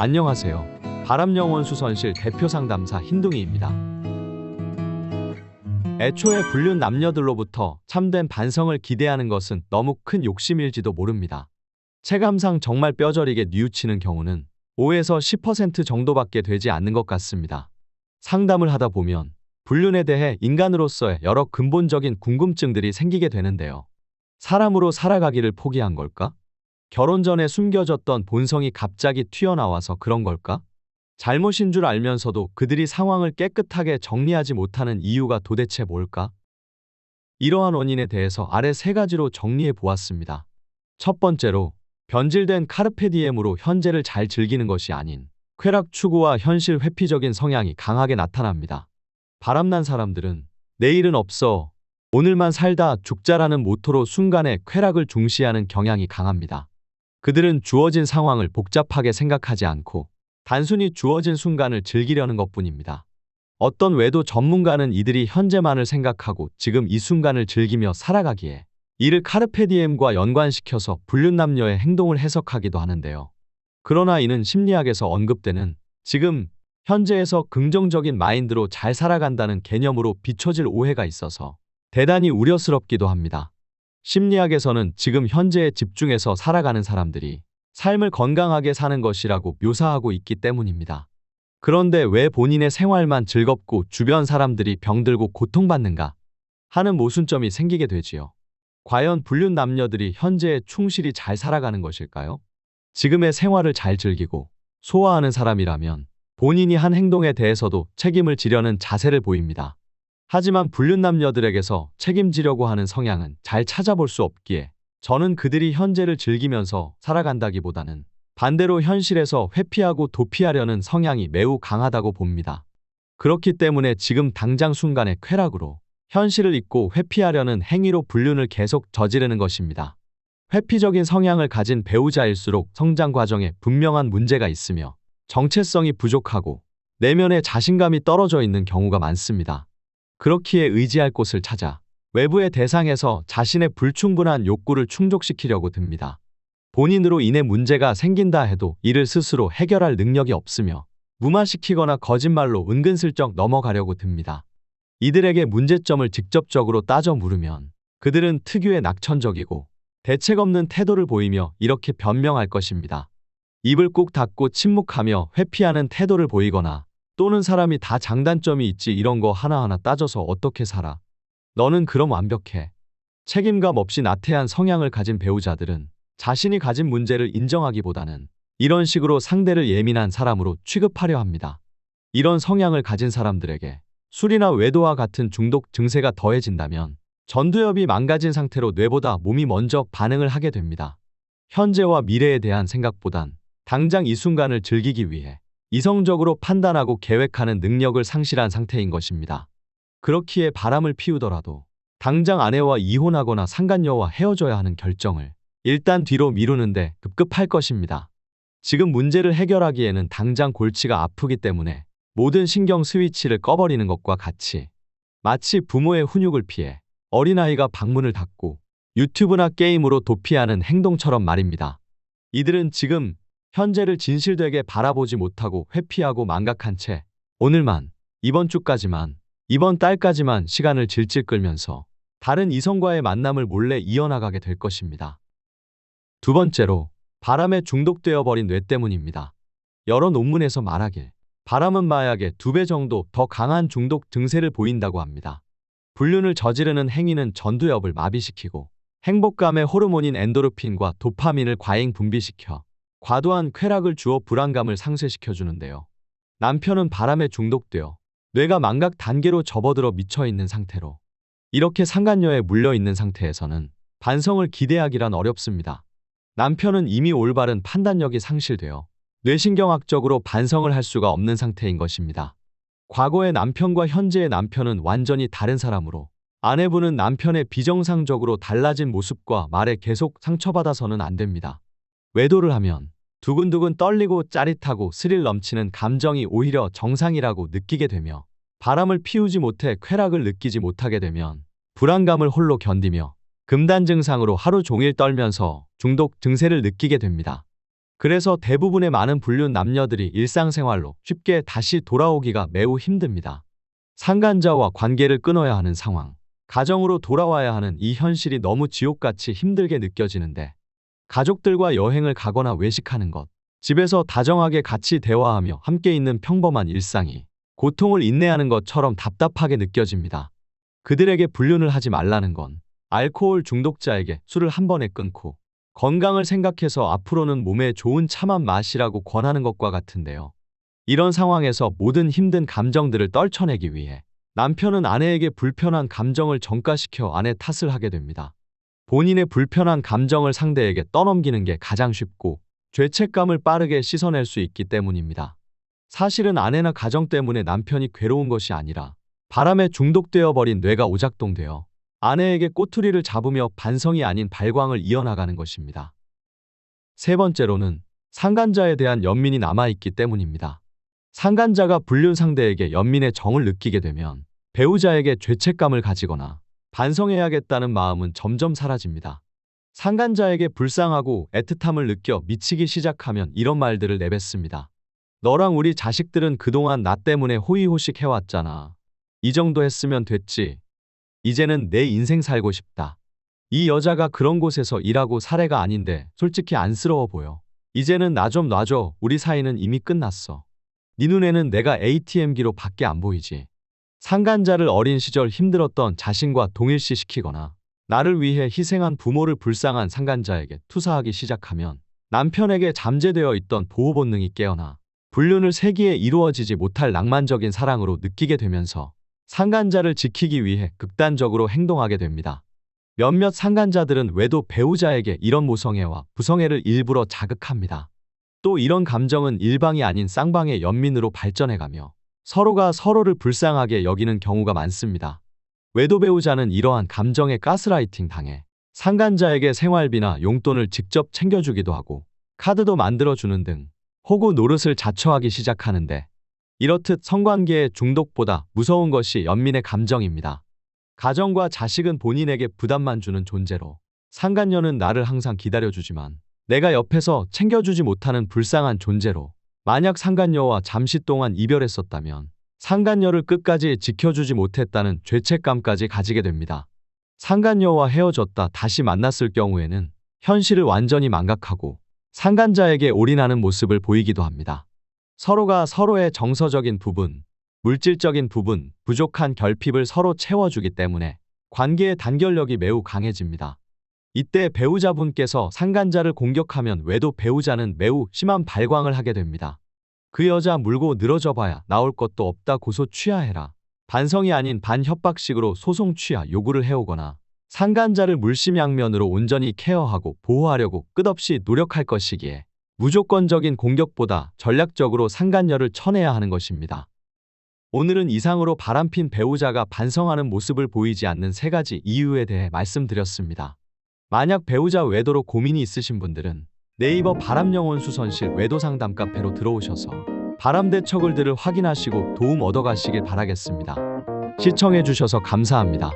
안녕하세요. 바람영혼수선실 대표 상담사 흰둥이입니다. 애초에 불륜 남녀들로부터 참된 반성을 기대하는 것은 너무 큰 욕심일지도 모릅니다. 체감상 정말 뼈저리게 뉘우치는 경우는 5에서 10% 정도밖에 되지 않는 것 같습니다. 상담을 하다 보면 불륜에 대해 인간으로서의 여러 근본적인 궁금증들이 생기게 되는데요. 사람으로 살아가기를 포기한 걸까? 결혼 전에 숨겨졌던 본성이 갑자기 튀어나와서 그런 걸까? 잘못인 줄 알면서도 그들이 상황을 깨끗하게 정리하지 못하는 이유가 도대체 뭘까? 이러한 원인에 대해서 아래 세 가지로 정리해 보았습니다. 첫 번째로, 변질된 카르페디엠으로 현재를 잘 즐기는 것이 아닌 쾌락 추구와 현실 회피적인 성향이 강하게 나타납니다. 바람난 사람들은 내일은 없어, 오늘만 살다 죽자라는 모토로 순간의 쾌락을 중시하는 경향이 강합니다. 그들은 주어진 상황을 복잡하게 생각하지 않고 단순히 주어진 순간을 즐기려는 것뿐입니다. 어떤 외도 전문가는 이들이 현재만을 생각하고 지금 이 순간을 즐기며 살아가기에 이를 카르페디엠과 연관시켜서 불륜남녀의 행동을 해석하기도 하는데요. 그러나 이는 심리학에서 언급되는 지금, 현재에서 긍정적인 마인드로 잘 살아간다는 개념으로 비춰질 오해가 있어서 대단히 우려스럽기도 합니다. 심리학에서는 지금 현재에 집중해서 살아가는 사람들이 삶을 건강하게 사는 것이라고 묘사하고 있기 때문입니다. 그런데 왜 본인의 생활만 즐겁고 주변 사람들이 병들고 고통받는가 하는 모순점이 생기게 되지요. 과연 불륜 남녀들이 현재에 충실히 잘 살아가는 것일까요? 지금의 생활을 잘 즐기고 소화하는 사람이라면 본인이 한 행동에 대해서도 책임을 지려는 자세를 보입니다. 하지만 불륜 남녀들에게서 책임지려고 하는 성향은 잘 찾아볼 수 없기에 저는 그들이 현재를 즐기면서 살아간다기보다는 반대로 현실에서 회피하고 도피하려는 성향이 매우 강하다고 봅니다. 그렇기 때문에 지금 당장 순간의 쾌락으로 현실을 잊고 회피하려는 행위로 불륜을 계속 저지르는 것입니다. 회피적인 성향을 가진 배우자일수록 성장 과정에 분명한 문제가 있으며 정체성이 부족하고 내면의 자신감이 떨어져 있는 경우가 많습니다. 그렇기에 의지할 곳을 찾아 외부의 대상에서 자신의 불충분한 욕구를 충족시키려고 듭니다. 본인으로 인해 문제가 생긴다 해도 이를 스스로 해결할 능력이 없으며 무마시키거나 거짓말로 은근슬쩍 넘어가려고 듭니다. 이들에게 문제점을 직접적으로 따져 물으면 그들은 특유의 낙천적이고 대책 없는 태도를 보이며 이렇게 변명할 것입니다. 입을 꾹 닫고 침묵하며 회피하는 태도를 보이거나 또는 사람이 다 장단점이 있지 이런 거 하나하나 따져서 어떻게 살아? 너는 그럼 완벽해. 책임감 없이 나태한 성향을 가진 배우자들은 자신이 가진 문제를 인정하기보다는 이런 식으로 상대를 예민한 사람으로 취급하려 합니다. 이런 성향을 가진 사람들에게 술이나 외도와 같은 중독 증세가 더해진다면 전두엽이 망가진 상태로 뇌보다 몸이 먼저 반응을 하게 됩니다. 현재와 미래에 대한 생각보단 당장 이 순간을 즐기기 위해 이성적으로 판단하고 계획하는 능력을 상실한 상태인 것입니다. 그렇기에 바람을 피우더라도 당장 아내와 이혼하거나 상간녀와 헤어져야 하는 결정을 일단 뒤로 미루는데 급급할 것입니다. 지금 문제를 해결하기에는 당장 골치가 아프기 때문에 모든 신경 스위치를 꺼버리는 것과 같이 마치 부모의 훈육을 피해 어린아이가 방문을 닫고 유튜브나 게임으로 도피하는 행동처럼 말입니다. 이들은 지금 현재를 진실되게 바라보지 못하고 회피하고 망각한 채 오늘만, 이번 주까지만, 이번 달까지만 시간을 질질 끌면서 다른 이성과의 만남을 몰래 이어나가게 될 것입니다. 두 번째로, 바람에 중독되어 버린 뇌 때문입니다. 여러 논문에서 말하길 바람은 마약의 2배 정도 더 강한 중독 증세를 보인다고 합니다. 불륜을 저지르는 행위는 전두엽을 마비시키고 행복감의 호르몬인 엔도르핀과 도파민을 과잉 분비시켜 과도한 쾌락을 주어 불안감을 상쇄시켜주는데요. 남편은 바람에 중독되어 뇌가 망각 단계로 접어들어 미쳐있는 상태로 이렇게 상간녀에 물려있는 상태에서는 반성을 기대하기란 어렵습니다. 남편은 이미 올바른 판단력이 상실되어 뇌신경학적으로 반성을 할 수가 없는 상태인 것입니다. 과거의 남편과 현재의 남편은 완전히 다른 사람으로 아내분은 남편의 비정상적으로 달라진 모습과 말에 계속 상처받아서는 안 됩니다. 외도를 하면 두근두근 떨리고 짜릿하고 스릴 넘치는 감정이 오히려 정상이라고 느끼게 되며 바람을 피우지 못해 쾌락을 느끼지 못하게 되면 불안감을 홀로 견디며 금단 증상으로 하루 종일 떨면서 중독 증세를 느끼게 됩니다. 그래서 대부분의 많은 불륜 남녀들이 일상생활로 쉽게 다시 돌아오기가 매우 힘듭니다. 상간자와 관계를 끊어야 하는 상황, 가정으로 돌아와야 하는 이 현실이 너무 지옥같이 힘들게 느껴지는데, 가족들과 여행을 가거나 외식하는 것, 집에서 다정하게 같이 대화하며 함께 있는 평범한 일상이 고통을 인내하는 것처럼 답답하게 느껴집니다. 그들에게 불륜을 하지 말라는 건 알코올 중독자에게 술을 한 번에 끊고 건강을 생각해서 앞으로는 몸에 좋은 차만 마시라고 권하는 것과 같은데요. 이런 상황에서 모든 힘든 감정들을 떨쳐내기 위해 남편은 아내에게 불편한 감정을 전가시켜 아내 탓을 하게 됩니다. 본인의 불편한 감정을 상대에게 떠넘기는 게 가장 쉽고 죄책감을 빠르게 씻어낼 수 있기 때문입니다. 사실은 아내나 가정 때문에 남편이 괴로운 것이 아니라 바람에 중독되어 버린 뇌가 오작동되어 아내에게 꼬투리를 잡으며 반성이 아닌 발광을 이어나가는 것입니다. 세 번째로는 상간자에 대한 연민이 남아있기 때문입니다. 상간자가 불륜 상대에게 연민의 정을 느끼게 되면 배우자에게 죄책감을 가지거나 반성해야겠다는 마음은 점점 사라집니다. 상간자에게 불쌍하고 애틋함을 느껴 미치기 시작하면 이런 말들을 내뱉습니다. 너랑 우리 자식들은 그동안 나 때문에 호의호식 해왔잖아. 이 정도 했으면 됐지. 이제는 내 인생 살고 싶다. 이 여자가 그런 곳에서 일하고 사례가 아닌데 솔직히 안쓰러워 보여. 이제는 나 좀 놔줘. 우리 사이는 이미 끝났어. 네 눈에는 내가 ATM기로 밖에 안 보이지. 상간자를 어린 시절 힘들었던 자신과 동일시시키거나 나를 위해 희생한 부모를 불쌍한 상간자에게 투사하기 시작하면 남편에게 잠재되어 있던 보호 본능이 깨어나 불륜을 세기에 이루어지지 못할 낭만적인 사랑으로 느끼게 되면서 상간자를 지키기 위해 극단적으로 행동하게 됩니다. 몇몇 상간자들은 외도 배우자에게 이런 모성애와 부성애를 일부러 자극합니다. 또 이런 감정은 일방이 아닌 쌍방의 연민으로 발전해가며 서로가 서로를 불쌍하게 여기는 경우가 많습니다. 외도 배우자는 이러한 감정에 가스라이팅 당해 상간자에게 생활비나 용돈을 직접 챙겨주기도 하고 카드도 만들어주는 등 호구 노릇을 자처하기 시작하는데, 이렇듯 성관계의 중독보다 무서운 것이 연민의 감정입니다. 가정과 자식은 본인에게 부담만 주는 존재로 상간녀는 나를 항상 기다려주지만 내가 옆에서 챙겨주지 못하는 불쌍한 존재로, 만약 상간녀와 잠시 동안 이별했었다면 상간녀를 끝까지 지켜주지 못했다는 죄책감까지 가지게 됩니다. 상간녀와 헤어졌다 다시 만났을 경우에는 현실을 완전히 망각하고 상간자에게 올인하는 모습을 보이기도 합니다. 서로가 서로의 정서적인 부분, 물질적인 부분, 부족한 결핍을 서로 채워주기 때문에 관계의 단결력이 매우 강해집니다. 이때 배우자분께서 상간자를 공격하면 외도 배우자는 매우 심한 발광을 하게 됩니다. 그 여자 물고 늘어져 봐야 나올 것도 없다 고소 취하해라. 반성이 아닌 반협박식으로 소송 취하 요구를 해오거나 상간자를 물심양면으로 온전히 케어하고 보호하려고 끝없이 노력할 것이기에 무조건적인 공격보다 전략적으로 상간녀를 쳐내야 하는 것입니다. 오늘은 이상으로 바람핀 배우자가 반성하는 모습을 보이지 않는 3가지 이유에 대해 말씀드렸습니다. 만약 배우자 외도로 고민이 있으신 분들은 네이버 바람영혼 수선실 외도상담 카페로 들어오셔서 바람대처글들을 확인하시고 도움 얻어가시길 바라겠습니다. 시청해주셔서 감사합니다.